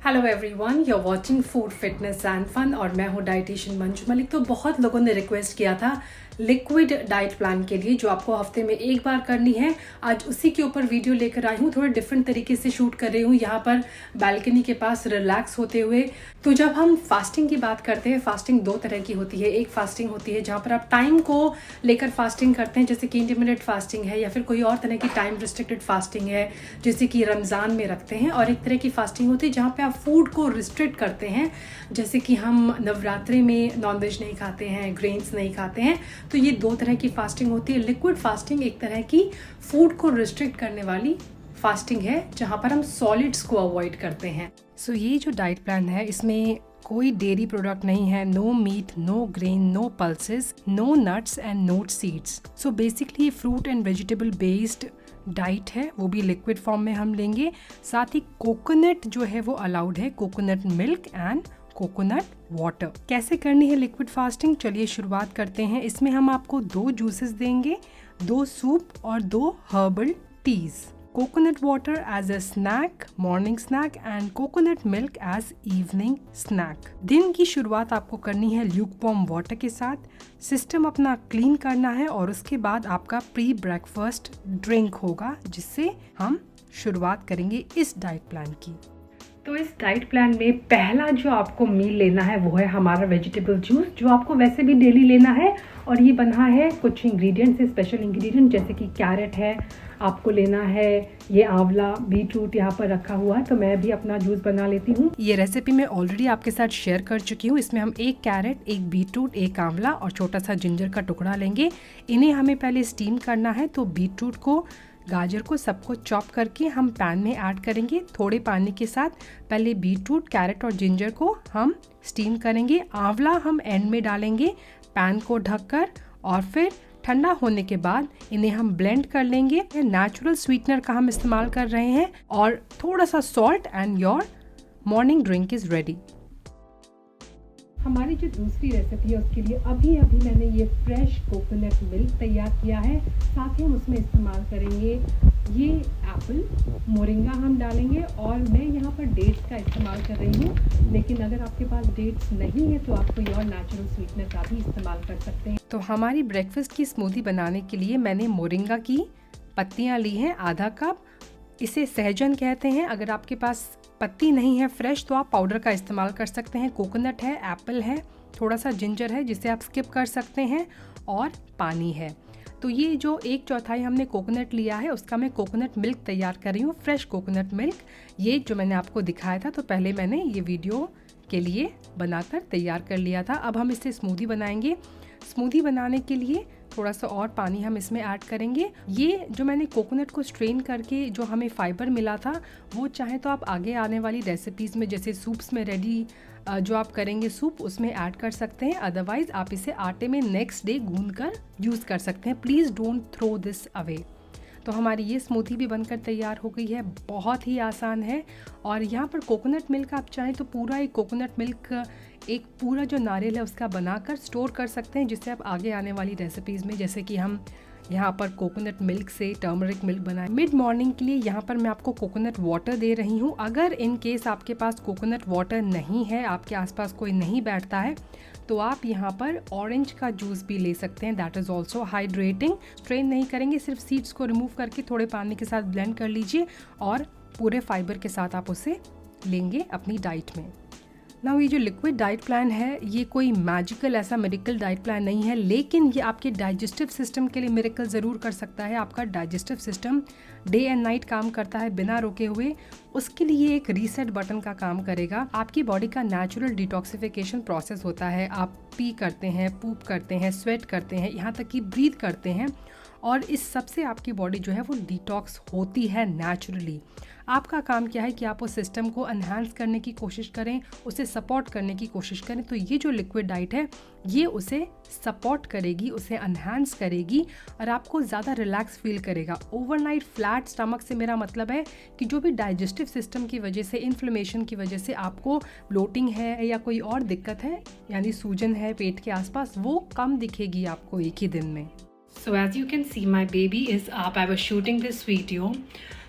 Hello everyone, you are watching food fitness and fun और मैं हूँ डाइटिशियन मंजू मलिक। तो बहुत लोगों ने रिक्वेस्ट किया था लिक्विड डाइट प्लान के लिए जो आपको हफ्ते में एक बार करनी है। आज उसी के ऊपर वीडियो लेकर आई हूँ। थोड़े डिफरेंट तरीके से शूट कर रही हूँ यहाँ पर बालकनी के पास रिलैक्स होते हुए। तो जब हम फास्टिंग की बात करते हैं, फास्टिंग दो तरह की होती है। एक फास्टिंग होती है जहाँ पर आप टाइम को लेकर फास्टिंग करते हैं, जैसे कि इंटरमिटेंट फास्टिंग है या फिर कोई और तरह की टाइम रिस्ट्रिक्टेड फास्टिंग है जैसे कि रमज़ान में रखते हैं। और एक तरह की फास्टिंग होती है जहाँ पे आप फूड को रिस्ट्रिक्ट करते हैं, जैसे कि हम नवरात्रि में नॉनवेज नहीं खाते हैं, ग्रेन्स नहीं खाते हैं। तो ये दो तरह की फास्टिंग होती है। लिक्विड फास्टिंग एक तरह की फूड को रिस्ट्रिक्ट करने वाली फास्टिंग है जहाँ पर हम सॉलिड्स को अवॉइड करते हैं। सो ये जो डाइट प्लान है इसमें कोई डेयरी प्रोडक्ट नहीं है, no meat, no grain, no pulses, no nuts and no seeds. So basically fruit and vegetable based diet है, वो भी लिक्विड फॉर्म में हम लेंगे। साथ ही कोकोनट जो है वो अलाउड है, coconut milk and coconut water. कैसे करनी है लिक्विड फास्टिंग, चलिए शुरुआत करते हैं। इसमें हम आपको 2 जूसेस देंगे, 2 सूप और 2 herbal teas. Coconut water as a snack, morning snack and coconut milk as evening snack. दिन की शुरुआत आपको करनी है ल्यूकवार्म वाटर के साथ। सिस्टम अपना क्लीन करना है और उसके बाद आपका प्री ब्रेकफास्ट ड्रिंक होगा, जिससे हम शुरुआत करेंगे इस डाइट प्लान की। तो इस डाइट प्लान में पहला जो आपको मील लेना है वो है हमारा वेजिटेबल जूस, जो आपको वैसे भी डेली लेना है। और ये बना है कुछ इंग्रेडिएंट्स है, स्पेशल इंग्रेडिएंट, जैसे कि कैरेट है, आपको लेना है ये आंवला, बीटरूट यहाँ पर रखा हुआ है। तो मैं भी अपना जूस बना लेती हूँ। ये रेसिपी मैं ऑलरेडी आपके साथ शेयर कर चुकी हूँ। इसमें हम 1 कैरेट, 1 बीटरूट, 1 आंवला और छोटा सा जिंजर का टुकड़ा लेंगे। इन्हें हमें पहले स्टीम करना है। तो बीटरूट को, गाजर को, सबको चॉप करके हम पैन में ऐड करेंगे थोड़े पानी के साथ। पहले बीटरूट, कैरेट और जिंजर को हम स्टीम करेंगे। आंवला हम एंड में डालेंगे पैन को ढककर, और फिर ठंडा होने के बाद इन्हें हम ब्लेंड कर लेंगे। नेचुरल स्वीटनर का हम इस्तेमाल कर रहे हैं और थोड़ा सा salt and your morning drink is ready. हमारी जो दूसरी रेसिपी है उसके लिए अभी मैंने ये फ्रेश कोकोनट मिल्क तैयार किया है। साथ ही हम उसमें इस्तेमाल करेंगे ये एप्पल, मोरिंगा हम डालेंगे, और मैं यहाँ पर डेट्स का इस्तेमाल कर रही हूँ। लेकिन अगर आपके पास डेट्स नहीं है तो आप कोई और नेचुरल स्वीटनर का भी इस्तेमाल कर सकते हैं। तो हमारी ब्रेकफास्ट की स्मूदी बनाने के लिए मैंने मोरिंगा की पत्तियाँ ली हैं, आधा कप। इसे सहजन कहते हैं। अगर आपके पास पत्ती नहीं है फ्रेश तो आप पाउडर का इस्तेमाल कर सकते हैं। कोकोनट है, एप्पल है, थोड़ा सा जिंजर है जिसे आप स्किप कर सकते हैं, और पानी है। तो ये जो 1/4 हमने कोकोनट लिया है उसका मैं कोकोनट मिल्क तैयार कर रही हूँ, फ्रेश कोकोनट मिल्क। ये जो मैंने आपको दिखाया था, तो पहले मैंने ये वीडियो के लिए बनाकर तैयार कर लिया था। अब हम इससे स्मूदी बनाएंगे। स्मूदी बनाने के लिए थोड़ा सा और पानी हम इसमें ऐड करेंगे। ये जो मैंने कोकोनट को स्ट्रेन करके जो हमें फाइबर मिला था, वो चाहे तो आप आगे आने वाली रेसिपीज़ में, जैसे सूप्स में रेडी जो आप करेंगे सूप, उसमें ऐड कर सकते हैं। अदरवाइज आप इसे आटे में नेक्स्ट डे गूंद कर यूज़ कर सकते हैं। Please don't throw this away. तो हमारी ये स्मूदी भी बनकर तैयार हो गई है। बहुत ही आसान है। और यहाँ पर कोकोनट मिल्क आप चाहें तो पूरा एक कोकोनट मिल्क, एक पूरा जो नारियल है उसका बनाकर स्टोर कर सकते हैं, जिससे आप आगे आने वाली रेसिपीज़ में, जैसे कि हम यहाँ पर कोकोनट मिल्क से टर्मरिक मिल्क बनाए। मिड मॉर्निंग के लिए यहाँ पर मैं आपको कोकोनट वाटर दे रही हूँ। अगर इन केस आपके पास कोकोनट वाटर नहीं है, आपके आसपास कोई नहीं बैठता है, तो आप यहाँ पर ऑरेंज का जूस भी ले सकते हैं। That is also hydrating. Strain नहीं करेंगे, सिर्फ सीड्स को रिमूव करके थोड़े पानी के साथ ब्लेंड कर लीजिए और पूरे फाइबर के साथ आप उसे लेंगे अपनी डाइट में। नाउ ये जो लिक्विड डाइट प्लान है, ये कोई मैजिकल ऐसा मेडिकल डाइट प्लान नहीं है, लेकिन ये आपके डाइजेस्टिव सिस्टम के लिए मिरेकल ज़रूर कर सकता है। आपका digestive system day and night काम करता है बिना रुके हुए। उसके लिए एक रीसेट बटन का काम करेगा। आपकी बॉडी का नेचुरल डिटॉक्सिफिकेशन प्रोसेस होता है। आप पी करते हैं, पूप करते हैं, स्वेट करते हैं, यहाँ तक कि ब्रीथ करते हैं, और इस सब से आपकी बॉडी जो है वो डिटॉक्स होती है नेचुरली। आपका काम क्या है कि आप उस सिस्टम को एनहांस करने की कोशिश करें, उसे सपोर्ट करने की कोशिश करें। तो ये जो लिक्विड डाइट है ये उसे सपोर्ट करेगी, उसे एनहांस करेगी और आपको ज़्यादा रिलैक्स फील करेगा। ओवरनाइट फ्लैट स्टमक से मेरा मतलब है कि जो भी डाइजेस्टिव सिस्टम की वजह से, इन्फ्लेमेशन की वजह से आपको ब्लोटिंग है या कोई और दिक्कत है, यानी सूजन है पेट के आसपास, वो कम दिखेगी आपको एक ही दिन में। So as you can see, my baby is up. I was shooting this video.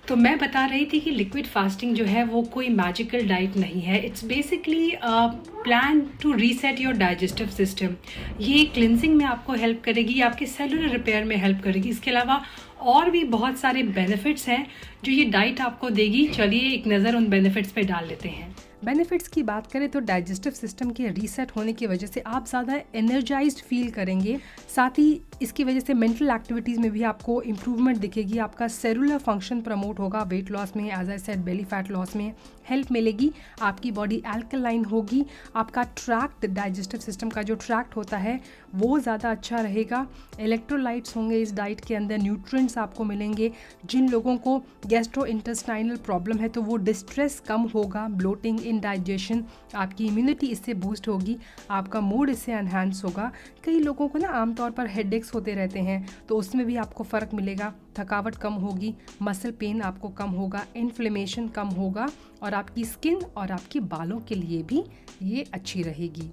तो मैं बता रही थी कि लिक्विड फास्टिंग जो है वो कोई मैजिकल डाइट नहीं है। It's basically plan to reset your digestive system. ये क्लिनजिंग में आपको हेल्प करेगी, आपके सेलुलर रिपेयर में हेल्प करेगी। इसके अलावा और भी बहुत सारे बेनिफिट्स हैं जो ये डाइट आपको देगी। चलिए एक नज़र उन बेनिफिट्स पे डाल लेते हैं। बेनिफिट्स की बात करें तो डाइजेस्टिव सिस्टम के रीसेट होने की वजह से आप ज़्यादा एनर्जाइज्ड फील करेंगे। साथ ही इसकी वजह से मेंटल एक्टिविटीज़ में भी आपको इम्प्रूवमेंट दिखेगी। आपका सेलुलर फंक्शन प्रमोट होगा। वेट लॉस में, as I said, belly fat loss में हेल्प मिलेगी। आपकी बॉडी अल्कलाइन होगी। आपका ट्रैक्ट, डाइजेस्टिव सिस्टम का जो ट्रैक्ट होता है वो ज़्यादा अच्छा रहेगा। इलेक्ट्रोलाइट्स होंगे इस डाइट के अंदर, न्यूट्रिएंट्स आपको मिलेंगे। जिन लोगों को गैस्ट्रो इंटेस्टाइनल प्रॉब्लम है तो वो डिस्ट्रेस कम होगा, ब्लोटिंग, इंडाइजेशन, आपकी इम्यूनिटी इससे बूस्ट होगी, आपका मूड इससे एनहांस होगा। कई लोगों को ना आमतौर पर हेडेक्स होते रहते हैं तो उसमें भी आपको फ़र्क मिलेगा। थकावट कम होगी, मसल पेन आपको कम होगा, इन्फ्लेमेशन कम होगा और आपकी स्किन और आपके बालों के लिए भी ये अच्छी रहेगी।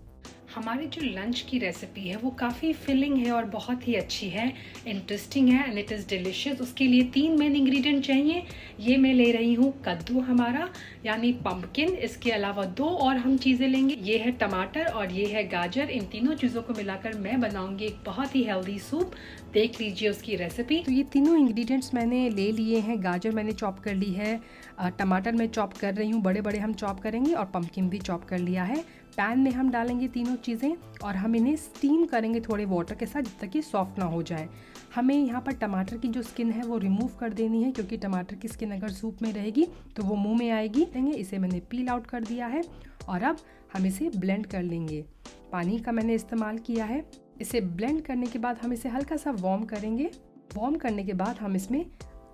हमारी जो लंच की रेसिपी है वो काफ़ी फिलिंग है और बहुत ही अच्छी है, इंटरेस्टिंग है एंड इट इज़ डिलिशियस। उसके लिए 3 मेन इंग्रेडिएंट चाहिए। ये मैं ले रही हूँ कद्दू हमारा, यानी पम्पकिन। इसके अलावा 2 और हम चीज़ें लेंगे। ये है टमाटर और ये है गाजर। इन तीनों चीज़ों को मिलाकर मैं बनाऊँगी एक बहुत ही हेल्दी सूप। देख लीजिए उसकी रेसिपी। तो ये तीनों इंग्रेडिएंट्स मैंने ले लिए हैं। गाजर मैंने चॉप कर ली है, टमाटर मैं चॉप कर रही हूँ, बड़े बड़े हम चॉप करेंगे, और पम्पकिन भी चॉप कर लिया है। पैन में हम डालेंगे तीनों चीज़ें और हम इन्हें स्टीम करेंगे थोड़े वाटर के साथ जब तक ये सॉफ्ट ना हो जाए। हमें यहाँ पर टमाटर की जो स्किन है वो रिमूव कर देनी है, क्योंकि टमाटर की स्किन अगर सूप में रहेगी तो वो मुंह में आएगी। इसे मैंने पील आउट कर दिया है और अब हम इसे ब्लेंड कर लेंगे। पानी का मैंने इस्तेमाल किया है। इसे ब्लेंड करने के बाद हम इसे हल्का सा वार्म करेंगे। वार्म करने के बाद हम इसमें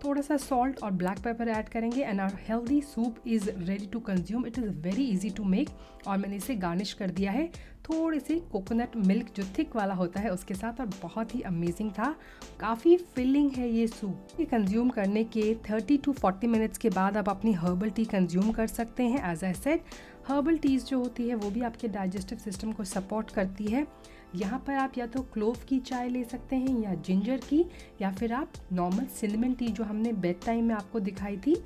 थोड़ा सा सॉल्ट और ब्लैक पेपर ऐड करेंगे and our healthy soup is ready to consume. It is very easy to make. और मैंने इसे गार्निश कर दिया है थोड़े से कोकोनट मिल्क जो थिक वाला होता है उसके साथ, और बहुत ही अमेजिंग था। काफ़ी फिलिंग है ये सूप। ये कंज्यूम करने के 30 to 40 मिनट्स के बाद आप अपनी हर्बल टी कंज्यूम कर सकते हैं। As I said, herbal teas जो होती है वो भी आपके डाइजेस्टिव सिस्टम को सपोर्ट करती है। यहाँ पर आप या तो क्लोव की चाय ले सकते हैं या जिंजर की, या फिर आप नॉर्मल सिनेमन टी जो हमने बेड टाइम में आपको दिखाई थी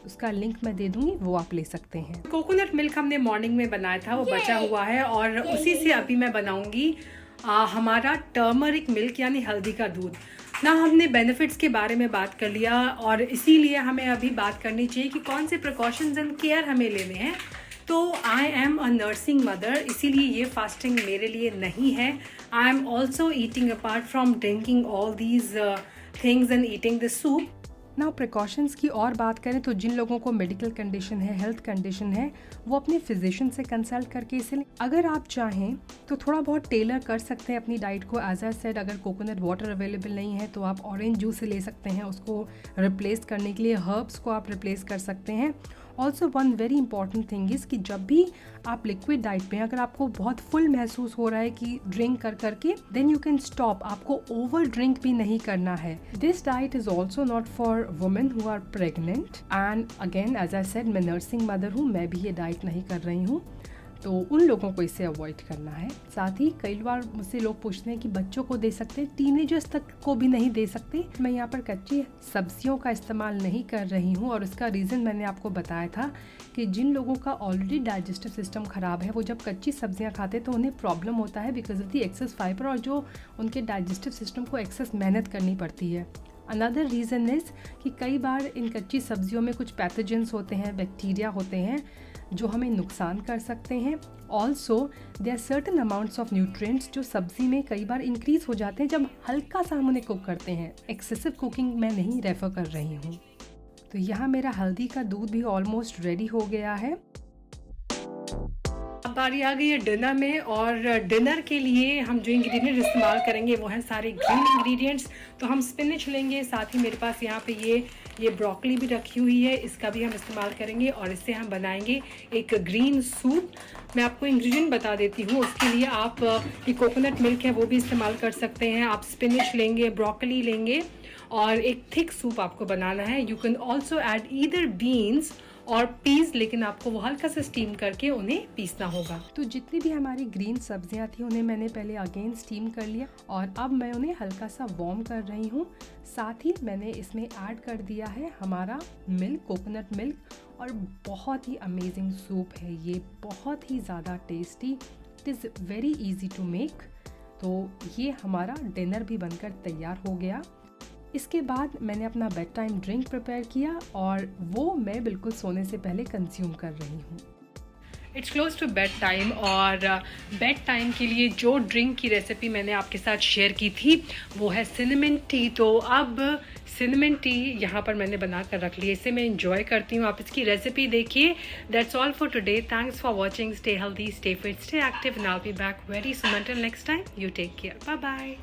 उसका लिंक मैं दे दूंगी, वो आप ले सकते हैं। कोकोनट मिल्क हमने मॉर्निंग में बनाया था, वो बचा हुआ है और उसी से अभी मैं बनाऊंगी हमारा टर्मरिक मिल्क यानी हल्दी का दूध। ना हमने बेनिफिट्स के बारे में बात कर लिया और इसीलिए हमें अभी बात करनी चाहिए कि कौन से प्रिकॉशंस एंड केयर हमें लेने हैं। तो I am a nursing mother, इसीलिए ये फास्टिंग मेरे लिए नहीं है। I am also eating apart from drinking all these things and eating the soup. ना प्रिकॉशंस की और बात करें तो जिन लोगों को मेडिकल कंडीशन है, हेल्थ कंडीशन है, वो अपने फिजिशियन से कंसल्ट करके इसे, अगर आप चाहें तो थोड़ा बहुत टेलर कर सकते हैं अपनी डाइट को। एज आई सेड, अगर कोकोनट वाटर अवेलेबल नहीं है तो आप ऑरेंज जूस ले सकते हैं, उसको रिप्लेस करने के लिए हर्ब्स को आप रिप्लेस कर सकते हैं। Also one very important thing is कि जब भी आप लिक्विड डाइट पे, अगर आपको बहुत फुल महसूस हो रहा है कि ड्रिंक कर करके, देन यू कैन स्टॉप। आपको ओवर ड्रिंक भी नहीं करना है। This diet is also not for women who are pregnant. And again as I said, मैं नर्सिंग मदर हूँ, मैं भी ये डाइट नहीं कर रही हूँ, तो उन लोगों को इसे अवॉइड करना है। साथ ही कई बार मुझसे लोग पूछते हैं कि बच्चों को दे सकते हैं, टीनेजर्स तक को भी नहीं दे सकते। मैं यहाँ पर कच्ची सब्जियों का इस्तेमाल नहीं कर रही हूँ और उसका रीज़न मैंने आपको बताया था कि जिन लोगों का ऑलरेडी डाइजेस्टिव सिस्टम ख़राब है वो जब कच्ची सब्जियाँ खाते तो उन्हें प्रॉब्लम होता है because of the excess fibre, और जो उनके डाइजेस्टिव सिस्टम को एक्सेस मेहनत करनी पड़ती है। अनदर रीज़न इज़ कि कई बार इन कच्ची सब्जियों में कुछ पैथोजेंस होते हैं, बैक्टीरिया होते हैं जो हमें नुकसान कर सकते हैं। Also there are certain amounts of nutrients जो सब्जी में कई बार इंक्रीज हो जाते हैं जब हल्का सा हम उन्हें कुक करते हैं। एक्सेसिव कुकिंग मैं नहीं रेफ़र कर रही हूँ। तो यहाँ मेरा हल्दी का दूध भी ऑलमोस्ट रेडी हो गया है। अब बारी आ गई है डिनर में, और डिनर के लिए हम जो इंग्रेडिएंट इस्तेमाल करेंगे वो हैं सारे ग्रीन इंग्रेडिएंट्स। तो हम स्पिनच लेंगे, साथ ही मेरे पास यहाँ पे ये ब्रोकली भी रखी हुई है, इसका भी हम इस्तेमाल करेंगे और इससे हम बनाएंगे एक ग्रीन सूप। मैं आपको इंग्रेडिएंट बता देती हूँ। उसके लिए आप ये कोकोनट मिल्क है वो भी इस्तेमाल कर सकते हैं। आप स्पिनच लेंगे, ब्रोकली लेंगे और एक थिक सूप आपको बनाना है। You can also add either beans और पीस, लेकिन आपको वो हल्का सा स्टीम करके उन्हें पीसना होगा। तो जितनी भी हमारी ग्रीन सब्जियां थी उन्हें मैंने पहले अगेन स्टीम कर लिया और अब मैं उन्हें हल्का सा वार्म कर रही हूँ। साथ ही मैंने इसमें ऐड कर दिया है हमारा मिल्क, कोकोनट मिल्क, और बहुत ही अमेजिंग सूप है ये, बहुत ही ज़्यादा tasty. It is very easy to make. तो ये हमारा डिनर भी बनकर तैयार हो गया। इसके बाद मैंने अपना बेड टाइम ड्रिंक प्रिपेयर किया और वो मैं बिल्कुल सोने से पहले कंज्यूम कर रही हूँ। It's close to bed time और बेड टाइम के लिए जो ड्रिंक की रेसिपी मैंने आपके साथ शेयर की थी वो है सिनेमन टी। तो अब सिनेमन टी यहाँ पर मैंने बना कर रख लिया, इसे मैं इंजॉय करती हूँ। आप इसकी रेसिपी देखिए। That's all for today. Thanks for watching. Stay healthy, stay fit, stay active, and I will be back very soon. Until next time, you take care. Bye bye.